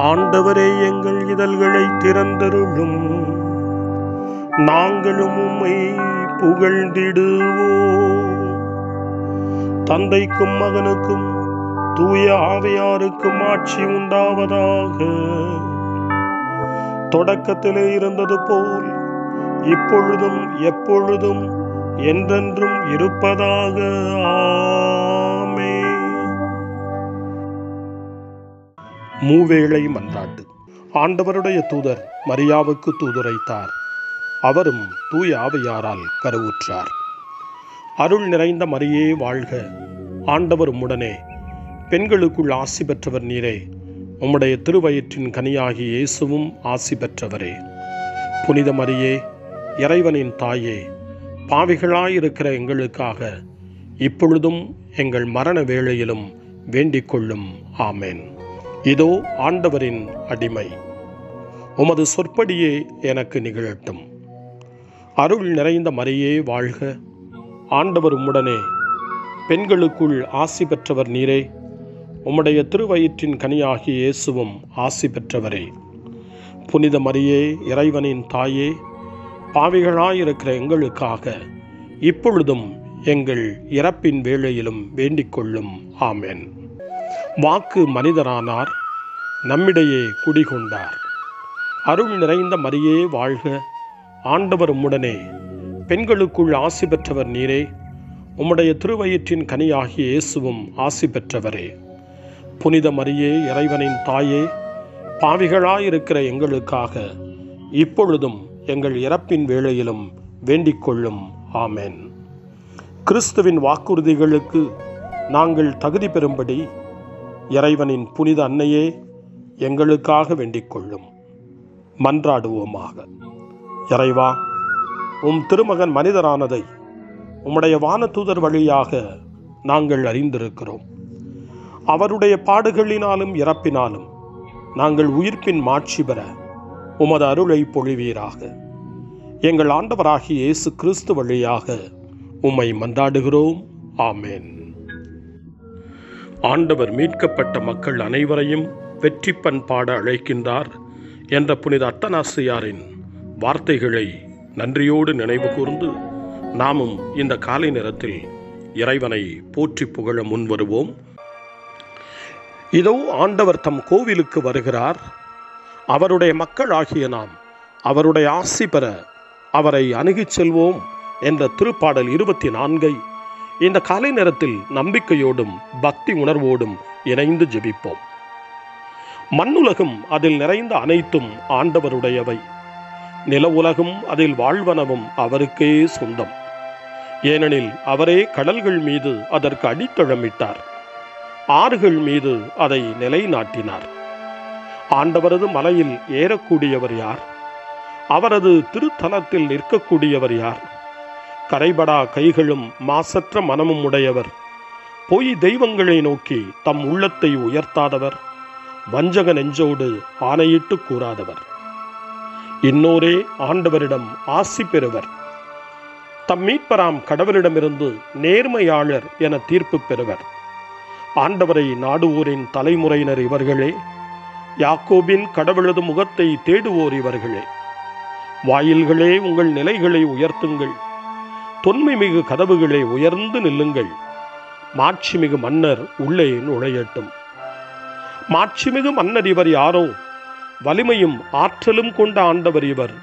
ஆண்டவரே, எங்கள் இதழ்களை திறந்தருளும், நாங்களும் உம்மை புகழ்ந்திடுவோம். தந்தைக்கும் மகனுக்கும் தூய ஆவியாருக்கும் ஆட்சி உண்டாவதாக. தொடக்கத்திலே இருந்தது போல் இப்பொழுதும் எப்பொழுதும் என்றென்றும் இருப்பதாக. ஆமென். மூவேளை மன்றாட்டு. ஆண்டவருடைய தூதர் மரியாவுக்கு தூதுரைத்தார். அவரும் தூய ஆவியாரால் கருவுற்றார். அருள் நிறைந்த மரியே வாழ்க, ஆண்டவர் உம்முடனே, பெண்களுக்குள் ஆசி பெற்றவர் நீரே. உம்முடைய திருவயிற்றின் கனியாகி இயேசுவும் ஆசி பெற்றவரே. புனித மரியே, இறைவனின் தாயே, பாவிகளாயிருக்கிற எங்களுக்காக இப்பொழுதும் எங்கள் மரண வேளையிலும் வேண்டிக் கொள்ளும். ஆமென். இதோ ஆண்டவரின் அடிமை, உமது சொற்படியே எனக்கு நிகழட்டும். அருள் நிறைந்த மரியே வாழ்க, ஆண்டவர் உம்முடனே, பெண்களுக்குள் ஆசி பெற்றவர் நீரே. உம்முடைய திருவயிற்றின் கனியாகிய இயேசுவும் ஆசி பெற்றவரே. புனித மரியே, இறைவனின் தாயே, பாவிகளாயிருக்கிற எங்களுக்காக இப்பொழுதும் எங்கள் இறப்பின் வேளையிலும் வேண்டிக் கொள்ளும். ஆமென். வாக்கு மனிதரானார், நம்மிடையே குடிகொண்டார். அருள் நிறைந்த மரியே வாழ்க, ஆண்டவர் உம்முடனே, பெண்களுக்குள் ஆசி பெற்றவர் நீரே. உம்முடைய திருவயிற்றின் கனியாகிய இயேசுவும் ஆசி பெற்றவரே. புனித மரியே, இறைவனின் தாயே, பாவிகளாயிருக்கிற எங்களுக்காக இப்பொழுதும் எங்கள் இறப்பின் வேளையிலும் வேண்டிக் கொள்ளும். ஆமென். கிறிஸ்துவின் வாக்குறுதிகளுக்கு நாங்கள் தகுதி பெறும்படி இறைவனின் புனித அன்னையே, எங்களுக்காக வேண்டிக் கொள்ளும். மன்றாடுவோமாக. இறைவா, உம் திருமகன் மனிதரானதை உம்முடைய வானதூதர் வழியாக நாங்கள் அறிந்திருக்கிறோம். அவருடைய பாடுகளினாலும் இறப்பினாலும் நாங்கள் உயிர்ப்பின் மாட்சி பெற உமது அருளை பொழிவீராக. எங்கள் ஆண்டவராகிய இயேசு கிறிஸ்து வழியாக உம்மை மன்றாடுகிறோம். ஆமென். ஆண்டவர் மீட்கப்பட்ட மக்கள் அனைவரையும் வெற்றி பண்பாட அழைக்கின்றார் என்ற புனித அத்தனாசியாரின் வார்த்தைகளை நன்றியோடு நினைவு கூர்ந்து நாமும் இந்த காலை நேரத்தில் இறைவனை போற்றி புகழ முன்வருவோம். இதோ ஆண்டவர் தம் கோவிலுக்கு வருகிறார். அவருடைய மக்கள் ஆகிய நாம் அவருடைய ஆசி பெற அவரை அணுகிச் செல்வோம் என்ற திருப்பாடல் 24 இந்த காலை நேரத்தில் நம்பிக்கையோடும் பக்தி உணர்வோடும் இணைந்து ஜெபிப்போம். மண்ணுலகும் அதில் நிறைந்த அனைத்தும் ஆண்டவருடையவை. நில உலகும் அதில் வாழ்வனவும் அவருக்கே சொந்தம். ஏனெனில் அவரே கடல்கள் மீது அதற்கு அடித்தளமிட்டார், ஆறுகள் மீது அதை நிலைநாட்டினார். ஆண்டவரது மலையில் ஏறக்கூடியவர் யார்? அவரது திருத்தலத்தில் நிற்கக்கூடியவர் யார்? கரைபடா கைகளும் மாசற்ற மனமும் உடையவர், பொய் தெய்வங்களை நோக்கி தம் உள்ளத்தை உயர்த்தாதவர், வஞ்சக நெஞ்சோடு ஆணையிட்டு கூறாதவர். இன்னோரே ஆண்டவரிடம் ஆசி பெறுவர். தம் மீட்பராம் கடவுளிடமிருந்து நேர்மையாளர் என தீர்ப்பு பெறுவர். ஆண்டவரை நாடுவோரின் தலைமுறையினர் இவர்களே. யாக்கோபின் கடவுளது முகத்தை தேடுவோர் இவர்களே. வாயில்களே, உங்கள் நிலைகளை உயர்த்துங்கள். தொன்மை மிகு கதவுகளை உயர்ந்து நில்லுங்கள். மாட்சிமிகு மன்னர் உள்ளே நுழையட்டும். மாட்சிமிகு மன்னர் இவர் யாரோ? வலிமையும் ஆற்றலும் கொண்ட ஆண்டவர் இவர்.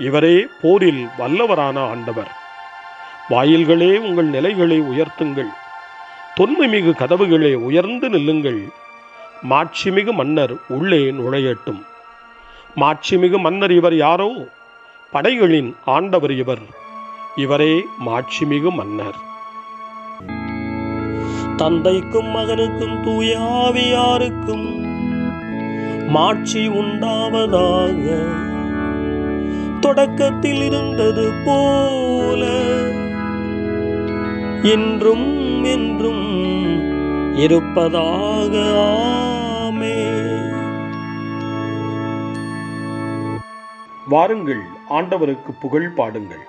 இவரே போரில் வல்லவரான ஆண்டவர். வாயில்களே, உங்கள் நிலைகளை உயர்த்துங்கள். தொன்மை மிகு கதவுகளை உயர்ந்து நில்லுங்கள். மாட்சிமிகு மன்னர் உள்ளே நுழையட்டும். மாட்சிமிகு மன்னர் இவர் யாரோ? படைகளின் ஆண்டவர் இவர். இவரே மாட்சிமிகு மன்னர். தந்தைக்கும் மகனுக்கும் தூய ஆவியாருக்கும் மாட்சி உண்டாவதாக. தொடக்கத்தில் இருந்தது போல இன்றும் என்றும் இருப்பதாக. ஆமென். வாருங்கள், ஆண்டவருக்கு புகழ் பாடுங்கள்.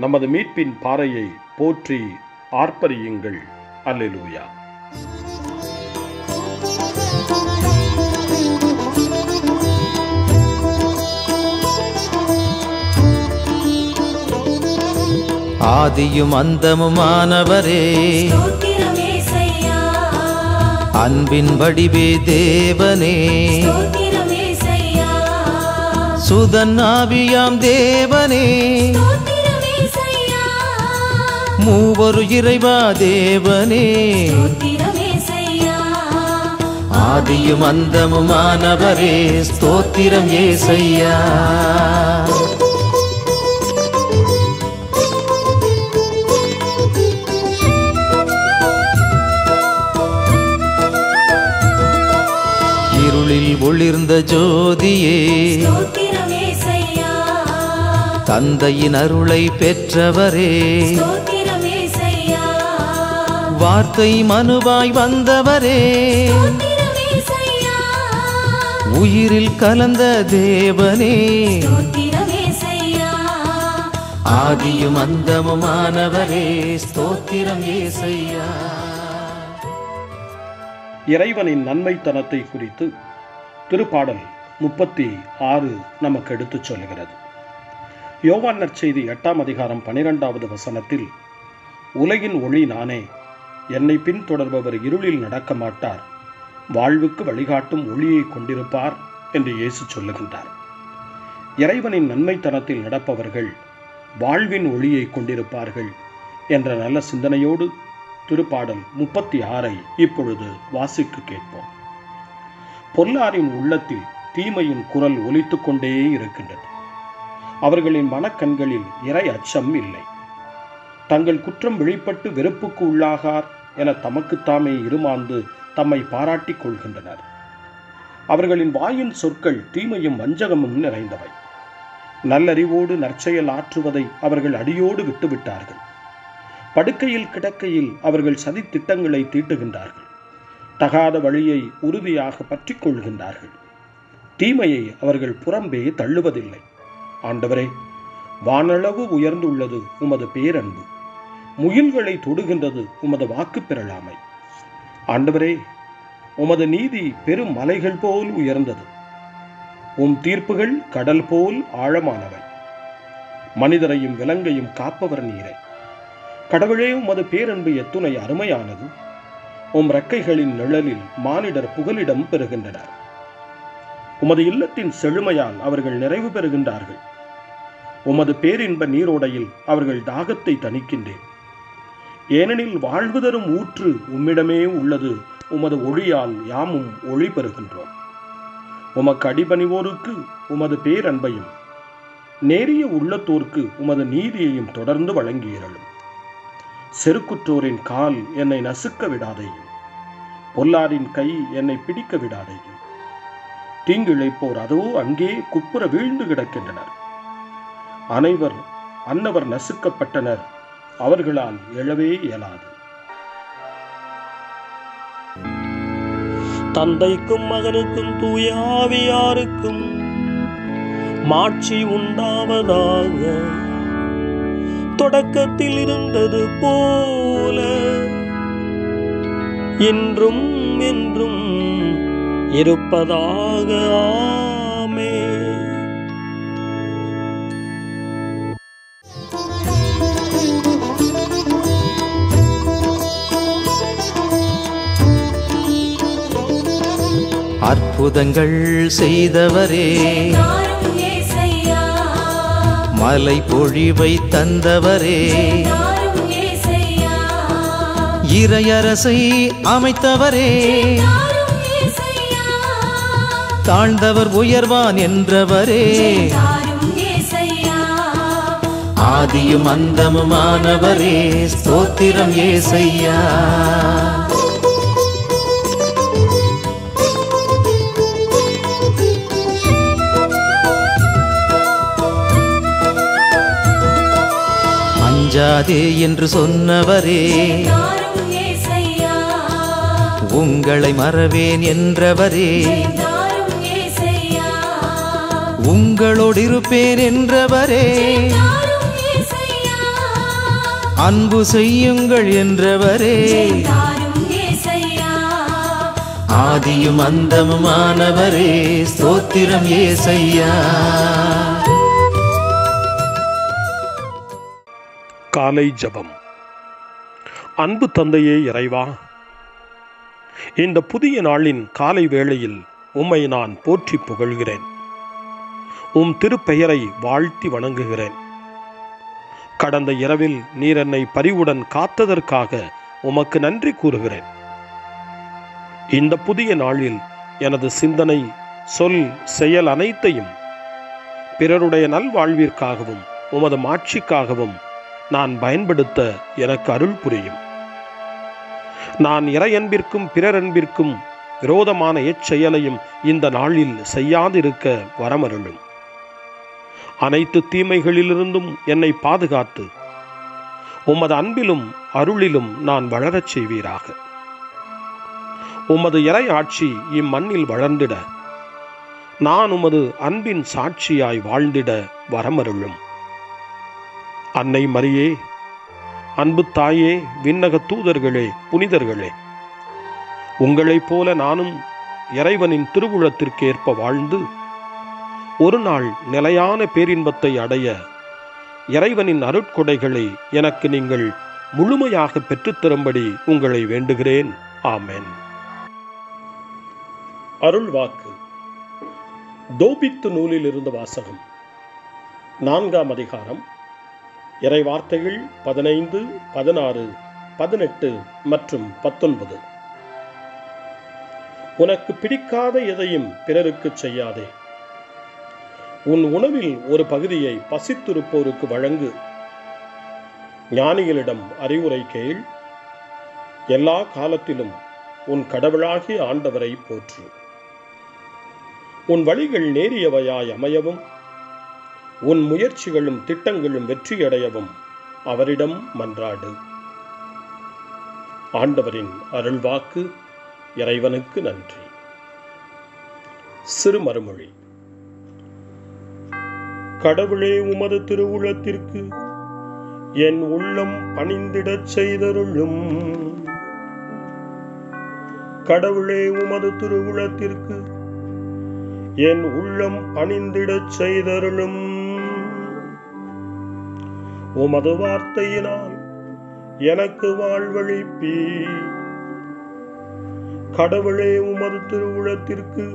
நமது மீட்பின் பாறையை போற்றி ஆர்ப்பரியுங்கள். அல்லேலூயா. ஆதியும் அந்தமுமானவரே ஸ்தோத்திரம் இயேசையா. அன்பின் வடிவே தேவனே ஸ்தோத்திரம் இயேசையா. சுதன் ஆவியாம் தேவனே ஸ்தோத்திரம் இயேசையா. மூவரு இறைவா தேவனே ஸ்தோத்திரம் இயேசையா. ஆதியும் அந்தமுமானவரே ஸ்தோத்திரம் இயேசையா. இருளில் ஒளிர்ந்த ஜோதியே ஸ்தோத்திரம் இயேசையா. தந்தையின் அருளை பெற்றவரே ஸ்தோத்திரம் இயேசையா. வார்த்தை மனுவாய் வந்தவரே ஸ்தோத்திரம் இயேசையா. உயிரில் கலந்த தேவனே ஸ்தோத்திரம் இயேசையா. ஆதியும் அந்தமுமானவரே ஸ்தோத்திரம் இயேசையா. இறைவனின் நன்மைத்தனத்தை குறித்து திருப்பாடல் 36 நமக்கு எடுத்துச் சொல்கிறது. யோவான் நற்செய்தி 8ஆம் அதிகாரம் 12வது வசனத்தில், உலகின் ஒளி நானே, என்னை பின்தொடர்பவர் இருளில் நடக்க மாட்டார், வாழ்வுக்கு வழிகாட்டும் ஒளியை கொண்டிருப்பார் என்று இயேசு சொல்லுகின்றார். இறைவனின் நன்மைத்தனத்தில் நடப்பவர்கள் வாழ்வின் ஒளியை கொண்டிருப்பார்கள் என்ற நல்ல சிந்தனையோடு திருப்பாடல் 36 இப்பொழுது வாசிக்க கேட்போம். பொல்லாரின் உள்ளத்தில் தீமையின் குரல் ஒலித்துக் கொண்டே இருக்கின்றது. அவர்களின் மனக்கண்களில் இறை அச்சம் இல்லை. தங்கள் குற்றம் வெளிப்பட்டு வெறுப்புக்கு உள்ளாகார் என தமக்குத்தாமே இருமாந்து தம்மை பாராட்டிக் கொள்கின்றனர். அவர்களின் வாயின் சொற்கள் தீமையும் வஞ்சகமும் நிறைந்தவை. நல்லறிவோடு நற்செயல் ஆற்றுவதை அவர்கள் அடியோடு விட்டுவிட்டார்கள். படுக்கையில் கிடக்கையில் அவர்கள் சதி திட்டங்களை தீட்டுகின்றார்கள். தகாத வழியை உறுதியாக பற்றி கொள்கின்றார்கள். தீமையை அவர்கள் புறம்பே தள்ளுவதில்லை. ஆண்டவரே, வானளவு உயர்ந்துள்ளது உமது பேரன்பு, முகில்களை தொடுகின்றது உமது வாக்கு பெறலாமை. ஆண்டவரே, உமது நீதி பெரும் மலைகள் போல் உயர்ந்தது, உம் தீர்ப்புகள் கடல் போல் ஆழமானவை. மனிதரையும் விலங்கையும் காப்பவர் நீரே. கடவுளே, உமது பேரன்பு எத்துணை அருமையானது. உம் ரெக்கைகளின் நிழலில் மானிடர் புகலிடம் பெறுகின்றனர். உமது இல்லத்தின் செழுமையால் அவர்கள் நிறைவு பெறுகின்றார்கள். உமது பேரின்ப நீரோடையில் அவர்கள் தாகத்தை தணிக்கின்றேன். ஏனெனில் வாழ்வு தரும் ஊற்று உம்மிடமே உள்ளது. உமது ஒளியால் யாமும் ஒளி பெறுகின்றோம். உமக்கு அடிபணிவோருக்கு உமது பேரன்பையும் நேரிய உள்ளத்தோர்க்கு உமது நீதியையும் தொடர்ந்து வழங்கியிருளும். செருக்குற்றோரின் கால் என்னை நசுக்க விடாதையும், பொல்லாரின் கை என்னை பிடிக்க விடாதையும். தீங்கிழைப்போர் அதோ அங்கே குப்புற வீழ்ந்து கிடக்கின்றனர். அன்னவர் நசுக்கப்பட்டனர், அவர்களால் எழவே இயலாது. தந்தைக்கும் மகனுக்கும் தூய ஆவியாருக்கும் மாட்சி உண்டாவதாக. தொடக்கத்தில் இருந்தது போல இன்றும் என்றும் இருப்பதாக. ஆமென். அற்புதங்கள் செய்தவரே, மலை பொழிவை தந்தவரே, இறையரசை அமைத்தவரே, தாழ்ந்தவர் உயர்வான் என்றவரே, ஆதியும் அந்தமுமானவரே ஸ்தோத்திரம் இயேசையா. அஞ்சாதே என்று சொன்னவரே, உங்களை மறவேன் என்றவரே, உங்களோடு இருப்பேன் என்றவரே, அன்பு செய்யுங்கள் என்றவரே, ஆதியும் அந்தமுமானவரே ஸ்தோத்திரம் இயேசையா. காலை ஜெபம். அன்பு தந்தையே இறைவா, இந்த புதிய நாளின் காலை வேளையில் உம்மை நான் போற்றி புகழ்கிறேன். உம் திருப்பெயரை வாழ்த்தி வணங்குகிறேன். கடந்த இரவில் நீர் என்னை பரிவுடன் காத்ததற்காக உமக்கு நன்றி கூறுகிறேன். இந்த புதிய நாளில் எனது சிந்தனை, சொல், செயல் அனைத்தையும் பிறருடைய நல்வாழ்விற்காகவும் உமது மாட்சிக்காகவும் நான் பயன்படுத்த எனக்கு அருள் புரியும். நான் இறையன்பிற்கும் பிறரன்பிற்கும் விரோதமான எச்செயலையும் இந்த நாளில் செய்யாதிருக்க வரமருளும். அனைத்து தீமைகளிலிருந்தும் என்னை பாதுகாத்து உமது அன்பிலும் அருளிலும் நான் வளரச் செய்வீராக. உமது இறை ஆட்சி இம்மண்ணில் வளர்ந்திட நான் உமது அன்பின் சாட்சியாய் வாழ்ந்திட வரமருளும். அன்னை மரியே, அன்பு தாயே, விண்ணக தூதர்களே, புனிதர்களே, உங்களைப் போல நானும் இறைவனின் திருவுளத்திற்கு ஏற்ப வாழ்ந்து ஒரு நாள் நிலையான பேரின்பத்தை அடைய இறைவனின் அருட்கொடைகளை எனக்கு நீங்கள் முழுமையாக பெற்றுத்தரும்படி உங்களை வேண்டுகிறேன். ஆமென். அருள் வாக்கு. தோபித்து நூலில் இருந்து வாசகம். 4ஆம் அதிகாரம். இறை வார்த்தைகள் 15, 16, 18 மற்றும் 19. உனக்கு பிடிக்காத எதையும் பிறருக்கு செய்யாதே. உன் உணவில் ஒரு பகுதியை பசித்திருப்போருக்கு வழங்கு. ஞானிகளிடம் அறிவுரை கேள். எல்லா காலத்திலும் உன் கடவுளாகிய ஆண்டவரை போற்று. உன் வழிகள் நேரியவையாய் அமையவும் உன் முயற்சிகளும் திட்டங்களும் வெற்றியடையவும் அவரிடம் மன்றாடு. ஆண்டவரின் அருள்வாக்கு. இறைவனுக்கு நன்றி. சிறுமறுமொழி. கடவுளே, உமது திருவுளத்திற்கு என் உள்ளம் பணிந்திடச் செய்தருளும். கடவுளே, உமது திருவுளத்திற்கு என் உள்ளம் பணிந்திடச் செய்தருளும். உமது வார்த்தையினால் எனக்கு வாழ்வளிப்பி. கடவுளே, உமது திருவுளத்திற்கு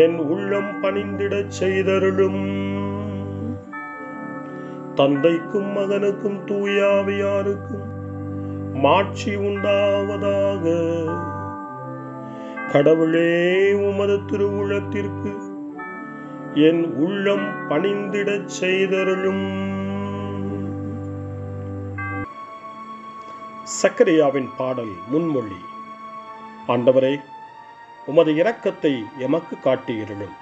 என் உள்ளம் பணிந்திடச் செய்தருளும். தந்தைக்கும் மகனுக்கும் தூய ஆவியாருக்கும் மாட்சி உண்டாவதாக. கடவுளே, உமது திருவுளத்திற்கு என் உள்ளம் பணிந்திடச் செய்தருளும். சக்கரியாவின் பாடல் முன்மொழி. ஆண்டவரே, உமது இரக்கத்தை எமக்கு காட்டியிருளும்.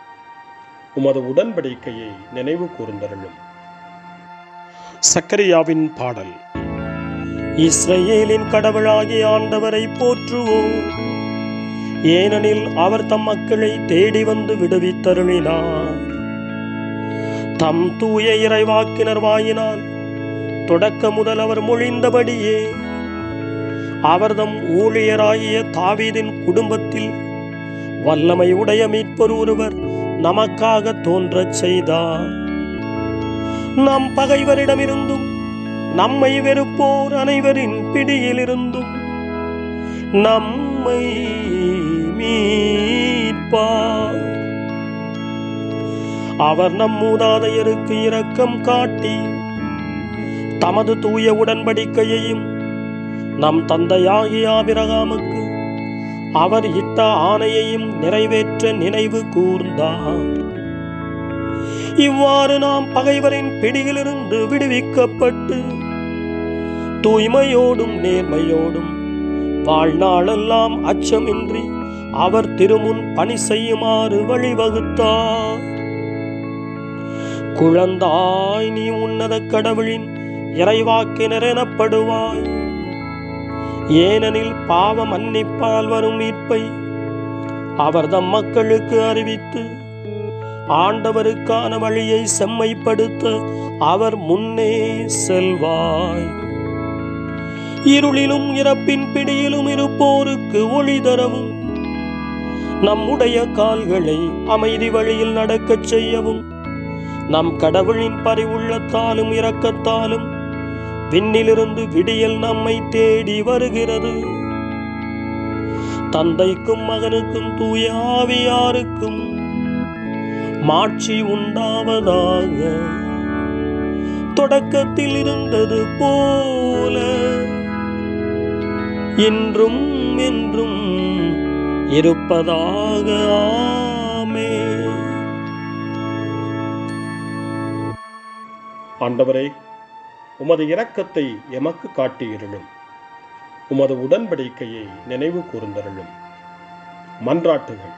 உமது உடன்படிக்கையை நினைவு கூர்ந்தருளும். சக்கரியாவின் பாடல். இஸ்ரவேலின் கடவுளாகிய ஆண்டவரை போற்றுவோம். ஏனெனில் அவர் தம் மக்களை தேடி வந்து விடுவித்தருளினார். தம் தூய இறைவாக்கினர் வாயினால் தொடக்க முதல் அவர் மொழிந்தபடியே அவர்தம் ஊழியராகிய தாவீதின் குடும்பத்தில் வல்லமை உடைய மீட்பர் ஒருவர் நமக்காக தோன்றச் செய்தார். நம் பகைவரிடமிருந்தும் நம்மை வெறுப்போர் அனைவரின் பிடியிலிருந்தும் நம்மை மீட்பார். அவர் நம் மூதாதையருக்கு இரக்கம் காட்டி தமது தூய உடன்படிக்கையையும் நம் தந்தையாகிய ஆபிரகாமுக்கு அவர் இட்ட ஆணையையும் நிறைவேற்ற நினைவு கூர்ந்தார். இவ்வாறு நாம் பகைவரின் பிடியிலிருந்து விடுவிக்கப்பட்டு தூய்மையோடும் நேர்மையோடும் வாழ்நாளெல்லாம் அச்சமின்றி அவர் திருமுன் பணி செய்யுமாறு வழிவகுத்தார். குழந்தாய், நீ உன்னத கடவுளின் இறைவாக்கினர் எனப்படுவாய். ஏனெனில் பாவ மன்னிப்பால் வரும் மீட்பை அவர் தம் மக்களுக்கு அறிவித்து ஆண்டவருக்கான வழியை செம்மைப்படுத்த அவர் முன்னே செல்வாய். இருளிலும் இறப்பின் பிடியிலும் இருப்போருக்கு ஒளி தரவும் நம்முடைய கால்களை அமைதி வழியில் நடக்கச் செய்யவும் நம் கடவுளின் பரிவுள்ளத்தாலும் இரக்கத்தாலும் விண்ணிலிருந்து விடியல் நம்மை தேடி வருகிறது. தந்தைக்கும் மகனுக்கும் தூய ஆவியாருக்கும் மாட்சி உண்டாவதாக. தொடக்கத்தில் இருந்தது போல இன்றும் என்றும் இருப்பதாக. ஆமென். ஆண்டவரே, உமது இரக்கத்தை எமக்கு காட்டியிருளும். உமது உடன்படிக்கையை நினைவு கூர்ந்தருளும். மன்றாட்டுகள்.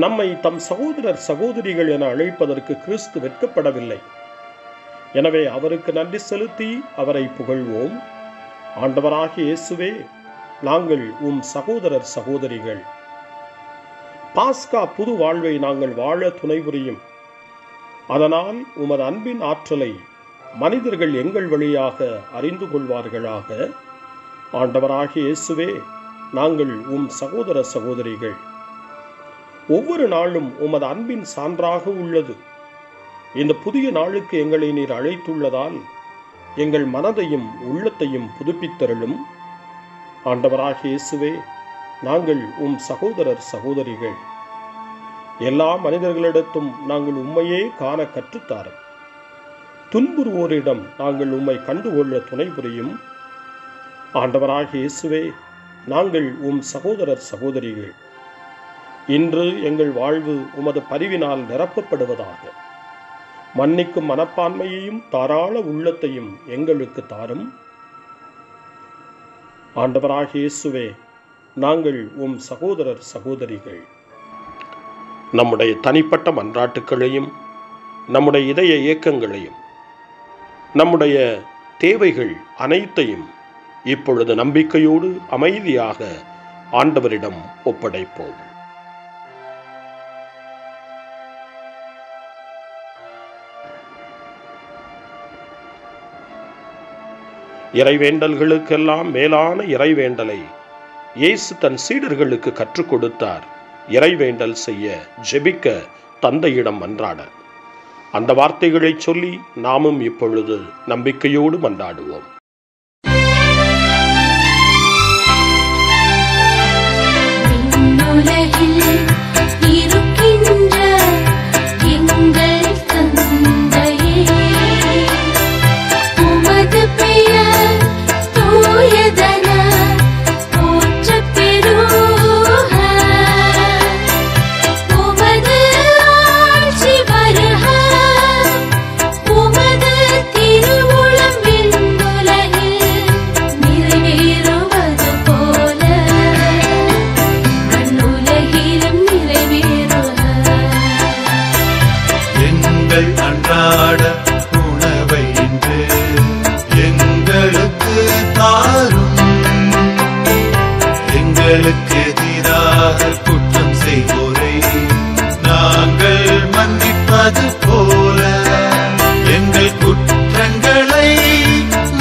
நம்மை தம் சகோதரர் சகோதரிகள் என அழைப்பதற்கு கிறிஸ்து வெட்கப்படவில்லை. எனவே அவருக்கு நன்றி செலுத்தி அவரை புகழ்வோம். ஆண்டவராகிய இயேசுவே, நாங்கள் உம் சகோதரர் சகோதரிகள். பாஸ்கா புது வாழ்வை நாங்கள் வாழ துணை புரியும். அதனால் உமது அன்பின் ஆற்றலை மனிதர்கள் எங்கள் வழியாக அறிந்து கொள்வார்களாக. ஆண்டவராகிய இயேசுவே, நாங்கள் உம் சகோதர சகோதரிகள். ஒவ்வொரு நாளும் உமது அன்பின் சான்றாக உள்ளது. இந்த புதிய நாளுக்கு எங்களை நீர் அழைத்துள்ளதால் எங்கள் மனதையும் உள்ளத்தையும் புதுப்பித்தருளும். ஆண்டவராகிய இயேசுவே, நாங்கள் உம் சகோதரர் சகோதரிகள். எல்லா மனிதர்களிடத்தும் நாங்கள் உம்மையே காண கற்றுத்தாரும். துன்புறுவோரிடம் நாங்கள் உம்மை கண்டுகொள்ள துணை புரியும். ஆண்டவராகிய இயேசுவே, நாங்கள் உம் சகோதரர் சகோதரிகள். இன்று எங்கள் வாழ்வு உமது பரிவினால் நிரப்பப்படுவதாக. மன்னிக்கும் மனப்பான்மையையும் தாராள உள்ளத்தையும் எங்களுக்கு தாரும். ஆண்டவராகிய இயேசுவே, நாங்கள் உம் சகோதரர் சகோதரிகள். நம்முடைய தனிப்பட்ட மன்றாட்டுக்களையும் நம்முடைய இதய இயக்கங்களையும் நம்முடைய தேவைகள் அனைத்தையும் இப்பொழுது நம்பிக்கையோடு அமைதியாக ஆண்டவரிடம் ஒப்படைப்போம். இறைவேண்டல்களுக்கெல்லாம் மேலான இறைவேண்டலை இயேசு தன் சீடர்களுக்கு கற்றுக் கொடுத்தார். இறைவேண்டல் செய்ய, ஜெபிக்க, தந்தையிடம் மன்றாட. அந்த வார்த்தைகளை சொல்லி நாமும் இப்பொழுது நம்பிக்கையோடு மன்றாடுவோம். அன்றாட உணவை இன்று எங்களுக்கு தாரும். எங்களுக்கு எதிராக குற்றம் செய்வோரை நாங்கள் மன்னிப்பது போல எங்கள் குற்றங்களை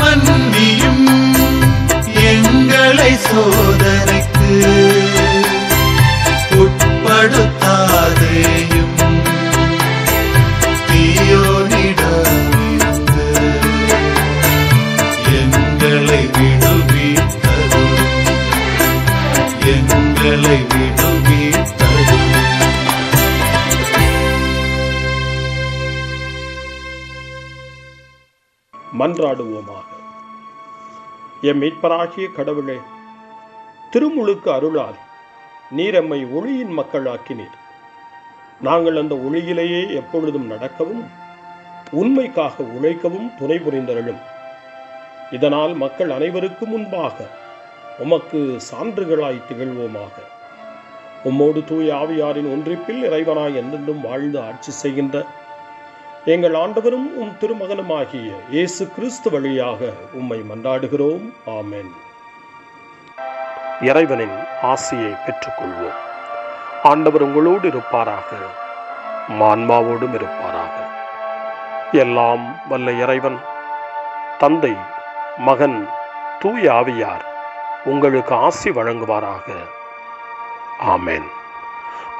மன்னியும். எங்களை சோதனைக்கு உட்படுத்தாதேயும். எங்களை விடுவித்தருளும். எங்களை விடுவித்தருளும். மன்றாடுவோமாக. எம் மீட்பராகிய கடவுளே, திருமுழுக்கு அருளால் நீர் எம்மை ஒளியின் மக்களாக்கினீர். நாங்கள் அந்த ஒளியிலேயே எப்பொழுதும் நடக்கவும் உண்மைக்காக உழைக்கவும் துணை புரிந்தருளும். இதனால் மக்கள் அனைவருக்கும் முன்பாக உமக்கு சான்றுகளாய் திகழ்வோமாக. உம்மோடு தூய ஆவியாரின் ஒன்றிப்பில் இறைவனாய் என்றென்றும் வாழ்ந்து ஆட்சி செய்கின்ற எங்கள் ஆண்டவரும் உம் திருமகனுமாகிய இயேசு கிறிஸ்து வழியாக உம்மை மன்றாடுகிறோம். ஆமென். இறைவனின் ஆசியை பெற்றுக்கொள்வோம். ஆண்டவர் உங்களோடு இருப்பாராக, ஆன்மாவோடும் இருப்பாராக. எல்லாம் வல்ல இறைவன் தந்தை, மகன், தூய ஆவியார் உங்களுக்கு ஆசி வழங்குவாராக. ஆமென்.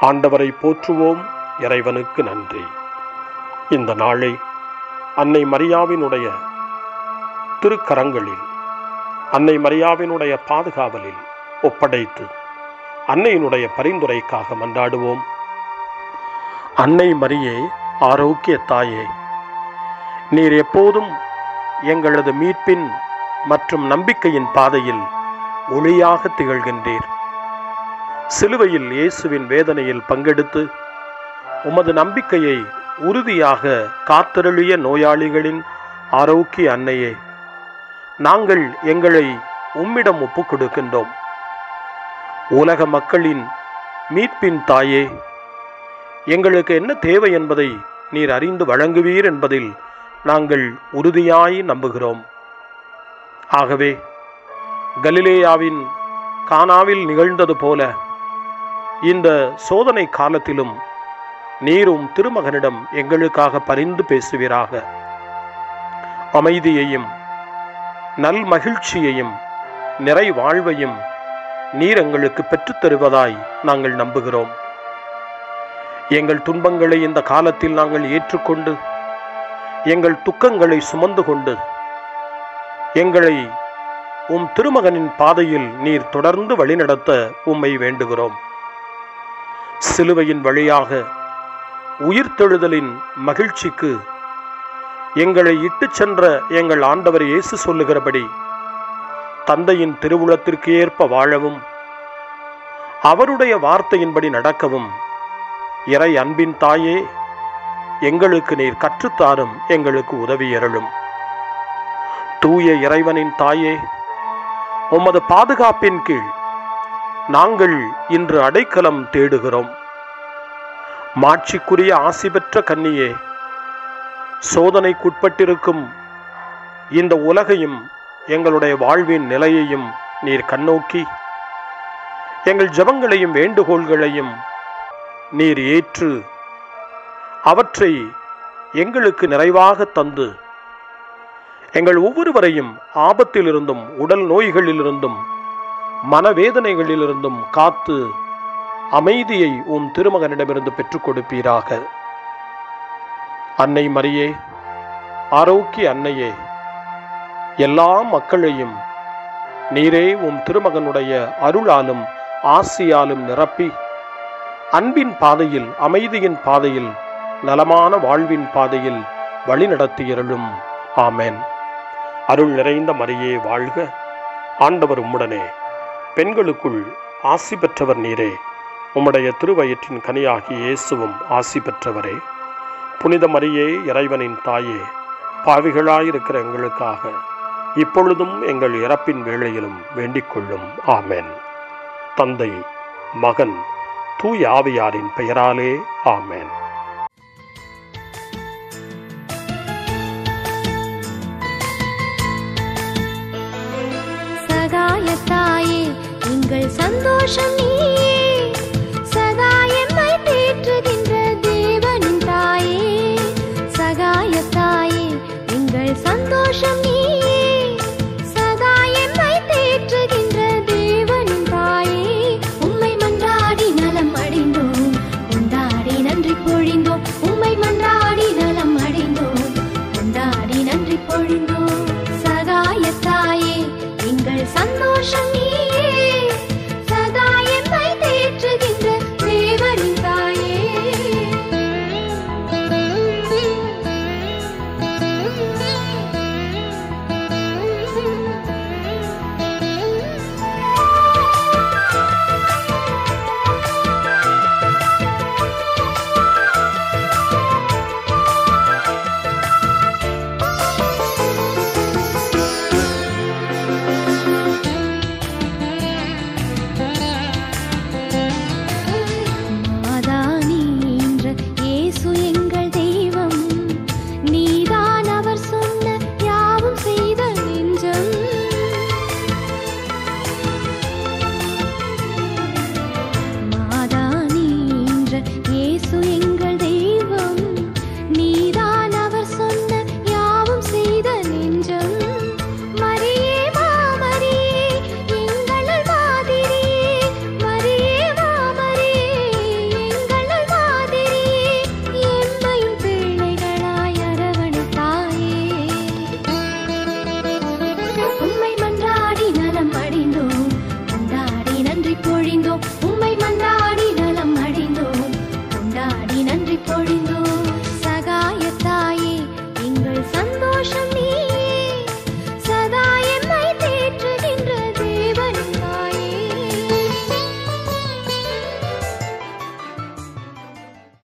ஆண்டவரை போற்றுவோம். இறைவனுக்கு நன்றி. இந்த நாளை அன்னை மரியாவினுடைய திருக்கரங்களில் அன்னை மரியாவினுடைய பாதுகாவலில் ஒப்படைத்து அன்னையினுடைய பரிந்துரைக்காக மன்றாடுவோம். அன்னை மரியே, ஆரோக்கிய தாயே, நீர் எப்போதும் எங்களது மீட்பின் மற்றும் நம்பிக்கையின் பாதையில் ஒளியாக திகழ்கின்றீர். சிலுவையில் இயேசுவின் வேதனையில் பங்கெடுத்து உமது நம்பிக்கையை உறுதியாக காத்தருளிய நோயாளிகளின் ஆரோக்கிய அன்னையே, நாங்கள் எங்களை உம்மிடம் ஒப்புக் கொடுக்கின்றோம். உலக மக்களின் மீட்பின் தாயே, எங்களுக்கு என்ன தேவை என்பதை நீர் அறிந்து வழங்குவீர் என்பதில் நாங்கள் உறுதியாய் நம்புகிறோம். ஆகவே கலிலேயாவின் கானாவில் நிகழ்ந்தது போல இந்த சோதனை காலத்திலும் நீரும் திருமகனிடம் எங்களுக்காக பரிந்து பேசுவீராக. அமைதியையும் நல் மகிழ்ச்சியையும் நிறை வாழ்வையும் நீர் எங்களுக்கு பெற்றுத் தருவதாய் நாங்கள் நம்புகிறோம். எங்கள் துன்பங்களை இந்த காலத்தில் நாங்கள் ஏற்றுக்கொண்டு எங்கள் துக்கங்களை சுமந்து கொண்டு எங்களை உம் திருமகனின் பாதையில் நீர் தொடர்ந்து வழிநடத்த உம்மை வேண்டுகிறோம். சிலுவையின் வழியாக உயிர்த்தெழுதலின் மகிழ்ச்சிக்கு எங்களை இட்டுச் சென்ற எங்கள் ஆண்டவர் இயேசு சொல்லுகிறபடி தந்தையின் திருவுளத்திற்கு ஏற்ப வாழவும் அவருடைய வார்த்தையின்படி நடக்கவும் இறை அன்பின் தாயே, எங்களுக்கு நீர் கற்றுத்தாரும், எங்களுக்கு உதவியருளும். தூய இறைவனின் தாயே, உமது பாதுகாப்பின் கீழ் நாங்கள் இன்று அடைக்கலம் தேடுகிறோம். மாட்சிக்குரிய ஆசி பெற்ற கன்னியே, சோதனைக்குட்பட்டிருக்கும் இந்த உலகையும் எங்களுடைய வாழ்வின் நிலையையும் நீர் கண்ணோக்கி எங்கள் ஜெபங்களையும் வேண்டுகோள்களையும் நீர் ஏற்று அவற்றை எங்களுக்கு நிறைவாக தந்து எங்கள் ஒவ்வொருவரையும் ஆபத்திலிருந்தும் உடல் நோய்களிலிருந்தும் மனவேதனைகளிலிருந்தும் காத்து அமைதியை உம் திருமகனிடமிருந்து பெற்றுக் கொடுப்பீராக. அன்னை மரியே, ஆரோக்கிய அன்னையே, எல்லா மக்களையும் நீரே உம் திருமகனுடைய அருளாலும் ஆசியாலும் நிரப்பி அன்பின் பாதையில், அமைதியின் பாதையில், நலமான வாழ்வின் பாதையில் வழிநடத்தியருளும். ஆமென். அருள் நிறைந்த மரியே வாழ்க, ஆண்டவர் உம்முடனே, பெண்களுக்குள் ஆசி பெற்றவர் நீரே, உம்முடைய திருவயிற்றின் கனியாகிய இயேசுவும் ஆசி பெற்றவரே. புனித மரியே, இறைவனின் தாயே, பாவிகளாயிருக்கிற எங்களுக்காக இப்பொழுதும் எங்கள் இறப்பின் வேளையிலும் வேண்டிக் கொள்ளும். ஆமென். தந்தை, மகன், தூய ஆவியாரின் பெயராலே ஆமென். சகாயத்தாயே, எங்கள் சந்தோஷம் நீ